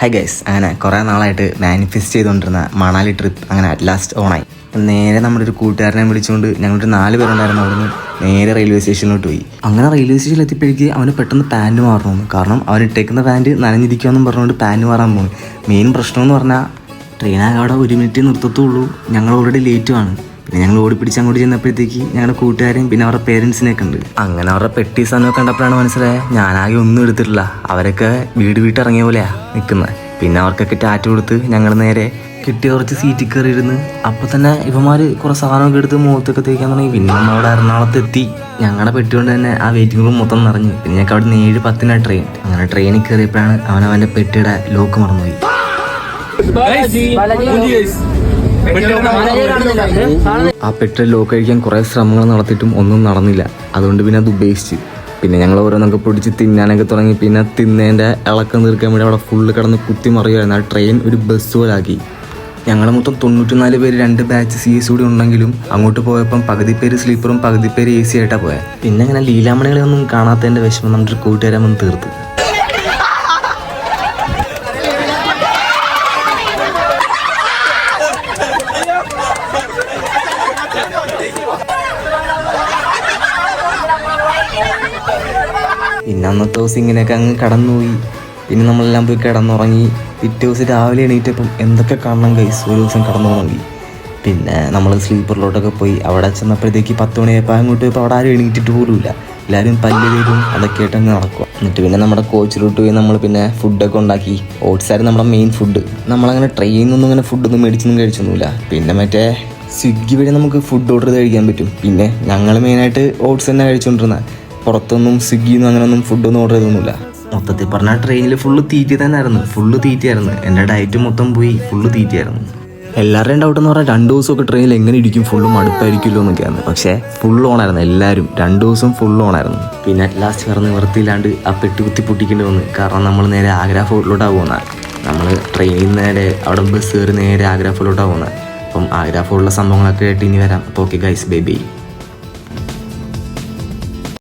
Hi guys, അങ്ങനെ കുറേ നാളായിട്ട് മാനിഫെസ്റ്റ് ചെയ്തുകൊണ്ടിരുന്ന മണാലി ട്രിപ്പ് അങ്ങനെ അറ്റ് ലാസ്റ്റ് ഓണായി. നേരെ നമ്മുടെ ഒരു കൂട്ടുകാരനെ വിളിച്ചുകൊണ്ട് ഞങ്ങളൊരു 4 പേരുണ്ടായിരുന്നു. അവിടുന്ന് നേരെ റെയിൽവേ സ്റ്റേഷനിലോട്ട് പോയി. അങ്ങനെ റെയിൽവേ സ്റ്റേഷനിൽ എത്തിയപ്പോഴേക്ക് അവന് പെട്ടെന്ന് പാൻറ്റ് മാറണമെന്ന്. കാരണം അവൻ ഇട്ടേക്കുന്ന പാൻറ്റ് നനഞ്ഞിരിക്കുമെന്നും പറഞ്ഞുകൊണ്ട് പാൻറ്റ് മാറാൻ പോകുന്നു. മെയിൻ പ്രശ്നമെന്ന് പറഞ്ഞാൽ ട്രെയിനാകെ അവിടെ 1 മിനിറ്റ് നിർത്തത്തുള്ളൂ. ഞങ്ങൾ ഓൾറെഡി ലേറ്റുമാണ്. പിന്നെ ഞങ്ങൾ ഓടിപ്പിടിച്ച് അങ്ങോട്ട് ചെന്നപ്പോഴത്തേക്ക് ഞങ്ങളുടെ കൂട്ടുകാരെയും പിന്നെ അവരുടെ പേരൻസിനെയൊക്കെ ഉണ്ട്. അങ്ങനെ അവരുടെ പെട്ടി സാധനമൊക്കെ കണ്ടപ്പോഴാണ് മനസ്സിലായത് ഞാനാകെ ഒന്നും എടുത്തിട്ടില്ല. അവരൊക്കെ വീട്ടിറങ്ങിയ പോലെയാണ് നിൽക്കുന്നത്. പിന്നെ അവർക്കൊക്കെ ടാറ്റ കൊടുത്ത് ഞങ്ങൾ നേരെ കിട്ടിയ കുറച്ച് സീറ്റിൽ കയറിയിരുന്ന് അപ്പോൾ തന്നെ ഇവന്മാർ കുറേ സാധനമൊക്കെ എടുത്ത് മുഖത്തൊക്കെ തേക്കാൻ തുടങ്ങി. പിന്നെ നമ്മളവിടെ എറണാകുളത്തെത്തി. ഞങ്ങളുടെ പെട്ടി കൊണ്ട് തന്നെ ആ വെയിറ്റിംഗ് റൂം മൊത്തം നിറഞ്ഞു. പിന്നെ ഞങ്ങൾക്ക് അവിടെ നിന്ന് 7:10 ട്രെയിൻ. അങ്ങനെ ട്രെയിനിൽ കയറിയപ്പോഴാണ് അവൻ്റെ പെട്ടിയുടെ ലോക്ക് മറന്നുപോയി. ആ പെട്രോൾ ലോക്ക് കഴിക്കാൻ കുറേ ശ്രമങ്ങൾ നടത്തിയിട്ടും ഒന്നും നടന്നില്ല. അതുകൊണ്ട് പിന്നെ അത് ഉപേക്ഷിച്ച് പിന്നെ ഞങ്ങൾ ഓരോന്നൊക്കെ പൊടിച്ച് തിന്നാനൊക്കെ തുടങ്ങി. പിന്നെ തിന്നേൻ്റെ ഇളക്കം തീർക്കാൻ വേണ്ടി അവിടെ ഫുള്ള് കിടന്ന് കുത്തി മറിയുമായിരുന്നു. ആ ട്രെയിൻ ഒരു ബസ് പോലാക്കി. ഞങ്ങൾ മൊത്തം 94 പേര് 2 ബാച്ച് CS കൂടി ഉണ്ടെങ്കിലും അങ്ങോട്ട് പോയപ്പം പകുതി പേര് സ്ലീപ്പറും പകുതി പേര് AC ആയിട്ടാണ് പോയത്. പിന്നെ അങ്ങനെ ലീലാമണികളെയൊന്നും കാണാത്തതിൻ്റെ വിഷമം നമ്മുടെ ഒരു കൂട്ടുകാരൻ വന്ന് തീർത്ത്. പിന്നെ അന്നത്തെ ദിവസം ഇങ്ങനെയൊക്കെ അങ്ങ് കടന്നുപോയി. പിന്നെ നമ്മളെല്ലാം പോയി കിടന്നുറങ്ങി. പിറ്റേ ദിവസം രാവിലെ എണീറ്റപ്പം എന്തൊക്കെ കാണണം ഗൈസ്. ഒരു ദിവസം കടന്നുറങ്ങി. പിന്നെ നമ്മൾ സ്ലീപ്പറിലോട്ടൊക്കെ പോയി. അവിടെ ചെന്നപ്പോഴത്തേക്ക് 10 മണിയായപ്പോൾ അങ്ങോട്ട് പോയപ്പോൾ അവിടെ ആരും എണീറ്റിട്ട് പോലുമില്ല. എല്ലാവരും പല്ല് തേക്കും അതൊക്കെ ആയിട്ട് അങ്ങ് നടക്കുക. എന്നിട്ട് പിന്നെ നമ്മുടെ കോച്ചിലോട്ട് പോയി നമ്മൾ പിന്നെ ഫുഡൊക്കെ ഉണ്ടാക്കി. ഓട്സായിരുന്നു നമ്മുടെ മെയിൻ ഫുഡ്. നമ്മളങ്ങനെ ട്രെയിനിൽ നിന്നൊന്നും അങ്ങനെ ഫുഡൊന്നും മേടിച്ചൊന്നും കഴിച്ചൊന്നുമില്ല. പിന്നെ മറ്റേ സ്വിഗ്ഗി വഴി നമുക്ക് ഫുഡ് ഓർഡർ ചെയ്ത് കഴിക്കാൻ പറ്റും. പിന്നെ ഞങ്ങൾ മെയിനായിട്ട് ഓട്സ് തന്നെ കഴിച്ചുകൊണ്ടിരുന്നത്. പുറത്തൊന്നും സ്വിഗ്ഗിന്നും അങ്ങനെയൊന്നും ഫുഡൊന്നും ഓർഡർ ചെയ്തൊന്നുമില്ല. മൊത്തത്തിൽ പറഞ്ഞാൽ ട്രെയിനിൽ ഫുള്ള് തീറ്റ തന്നെയായിരുന്നു. ഫുള്ള് തീറ്റയായിരുന്നു. എൻ്റെ ഡയറ്റ് മൊത്തം പോയി. ഫുള്ള് തീറ്റയായിരുന്നു. എല്ലാവരുടെയും ഡൗട്ട് എന്ന് പറഞ്ഞാൽ 2 ദിവസമൊക്കെ ട്രെയിനിൽ എങ്ങനെ ഇരിക്കും, ഫുള്ള് മടുപ്പായിരിക്കുമല്ലോ എന്നൊക്കെയാണ്. പക്ഷേ ഫുൾ ഓണായിരുന്നു. എല്ലാവരും 2 ദിവസം ഫുൾ ഓണായിരുന്നു. പിന്നെ അറ്റ് ലാസ്റ്റ് വേറെ നിവർത്തിയില്ലാണ്ട് ആ പെട്ടി കുത്തി പൊട്ടിക്കേണ്ടി വന്നു. കാരണം നമ്മൾ നേരെ ആഗ്ര ഫോർട്ടിലോട്ടാണ് പോകുന്നത്. നമ്മൾ ട്രെയിനിൽ നേരെ അവിടെ ബസ് കയറി നേരെ ആഗ്ര ഫോർട്ടിലോട്ടാണ് പോകുന്നത്. അപ്പം ആഗ്ര ഫോർട്ടിലെ സംഭവങ്ങളൊക്കെ ആയിട്ട് ഇനി വരാം. അപ്പോൾ ഓക്കെ ഗൈസ്, ബൈ ബൈ.